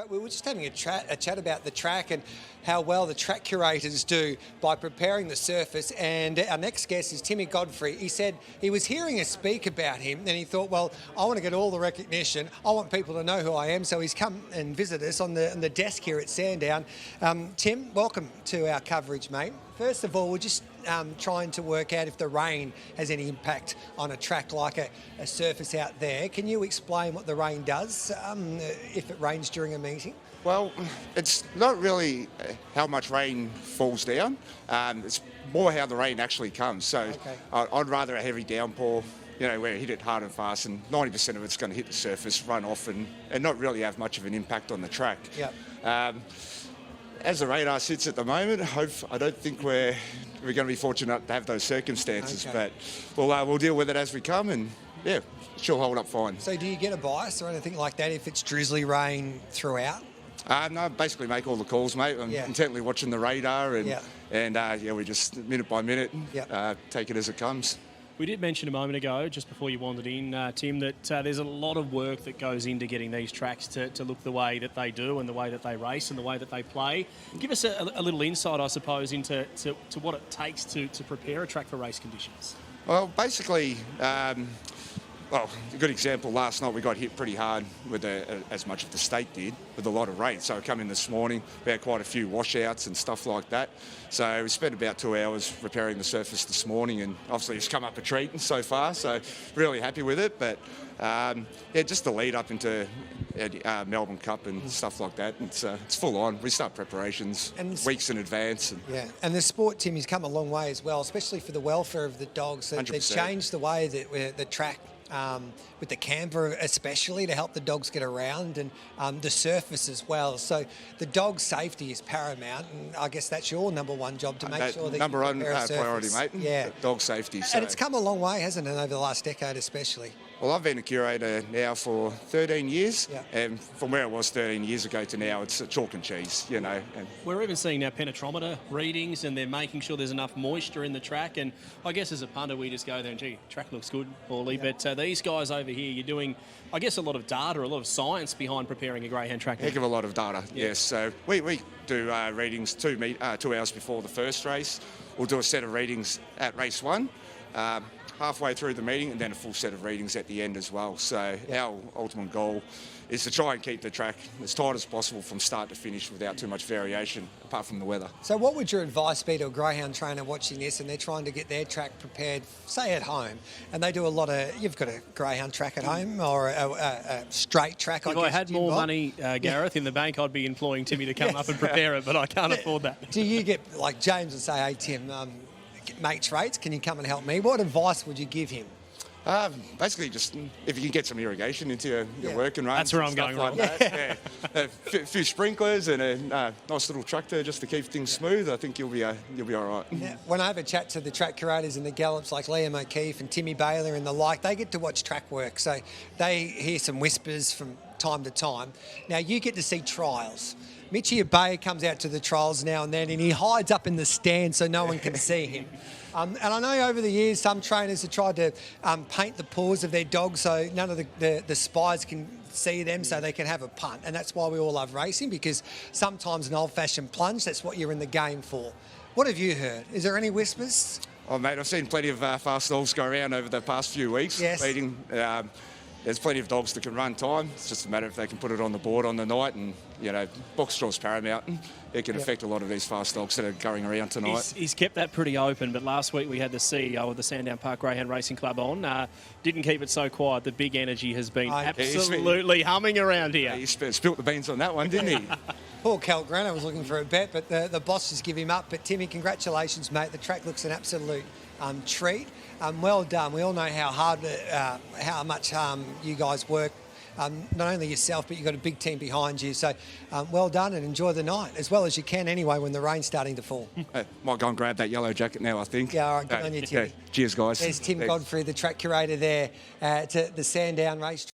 But we were just having a chat about the track and how well the track curators do by preparing the surface. And our next guest is Timmy Godfrey. He said he was hearing us speak about him and he thought, well, I want to get all the recognition. I want people to know who I am. So he's come and visited us on the desk here at Sandown. Tim, welcome to our coverage, mate. First of all, we're just trying to work out if the rain has any impact on a track like a surface out there. Can you explain what the rain does if it rains during a meeting? Well, it's not really how much rain falls down. It's more how the rain actually comes. So Okay. I'd rather a heavy downpour, where it hit it hard and fast, and 90% of it's going to hit the surface, run off, and not really have much of an impact on the track. Yep. As the radar sits at the moment, I don't think we're going to be fortunate to have those circumstances, Okay. but we'll deal with it as we come, and yeah, she'll hold up fine. So do you get a bias or anything like that if it's drizzly rain throughout? No, basically make all the calls, mate. I'm intently watching the radar, and we just minute by minute take it as it comes. We did mention a moment ago, just before you wandered in, Tim, that there's a lot of work that goes into getting these tracks to look the way that they do and the way that they race and the way that they play. Give us a little insight, I suppose, into what it takes to prepare a track for race conditions. Well, basically, a good example, last night we got hit pretty hard with as much as the state did, with a lot of rain. So I come in this morning, we had quite a few washouts and stuff like that. So we spent about 2 hours repairing the surface this morning, and obviously it's come up a treat so far, so really happy with it. But just the lead up into Melbourne Cup and stuff like that, it's full on. We start preparations weeks in advance. And the sport, Tim, has come a long way as well, especially for the welfare of the dogs. So they've changed the way that the track, with the camber especially, to help the dogs get around, and the surface as well. So the dog's safety is paramount, and I guess that's your number one job, to make sure that number one priority, mate. Yeah, dog safety. And it's come a long way, hasn't it, over the last decade especially? Well, I've been a curator now for 13 years, and from where it was 13 years ago to now, it's chalk and cheese, And we're even seeing now penetrometer readings, and they're making sure there's enough moisture in the track. And I guess as a punter, we just go there and, gee, track looks good, Paulie. But these guys over here, you're doing, I guess, a lot of data, a lot of science behind preparing a greyhound track. Heck of a lot of data, yes. So we do readings 2 hours before the first race. We'll do a set of readings at race 1. Halfway through the meeting, and then a full set of readings at the end as well. So our ultimate goal is to try and keep the track as tight as possible from start to finish without too much variation, apart from the weather. So what would your advice be to a greyhound trainer watching this, and they're trying to get their track prepared, say at home, and they do a lot of, you've got a greyhound track at home, or a straight track, If I had more money, Gareth, in the bank, I'd be employing Timmy to come up and prepare it, but I can't afford that. Do you get, like James would say, hey Tim, mates rates, can you come and help me? What advice would you give him? Basically, just if you can get some irrigation into your work and runs. That's where I'm going like wrong. A few sprinklers and a nice little tractor just to keep things smooth. I think you'll be all right. Now, when I have a chat to the track curators and the gallops like Liam O'Keefe and Timmy Baylor and the like, they get to watch track work, so they hear some whispers from time to time. Now you get to see trials. Mitchie Abay comes out to the trials now and then, and he hides up in the stand so no one can see him. And I know over the years some trainers have tried to paint the paws of their dogs so none of the spies can see them, so they can have a punt. And that's why we all love racing, because sometimes an old-fashioned plunge, that's what you're in the game for. What have you heard? Is there any whispers? Oh, mate, I've seen plenty of fast dogs go around over the past few weeks. Yes. Leading. There's plenty of dogs that can run time. It's just a matter if they can put it on the board on the night, and box draw's paramount. It can affect a lot of these fast dogs that are going around tonight. He's kept that pretty open, but last week we had the CEO of the Sandown Park Greyhound Racing Club on. Didn't keep it so quiet. The big energy has been absolutely humming around here. He spilt the beans on that one, didn't he? Poor Cal Grano was looking for a bet, but the boss just give him up. But Timmy, congratulations, mate. The track looks an absolute treat. Well done. We all know how much you guys work. Not only yourself, but you've got a big team behind you. So well done, and enjoy the night as well as you can anyway when the rain's starting to fall. Might go and grab that yellow jacket now, I think. Yeah, all right, good on you, Timmy. Cheers, guys. There's Tim Godfrey, the track curator there at the Sandown racetrack.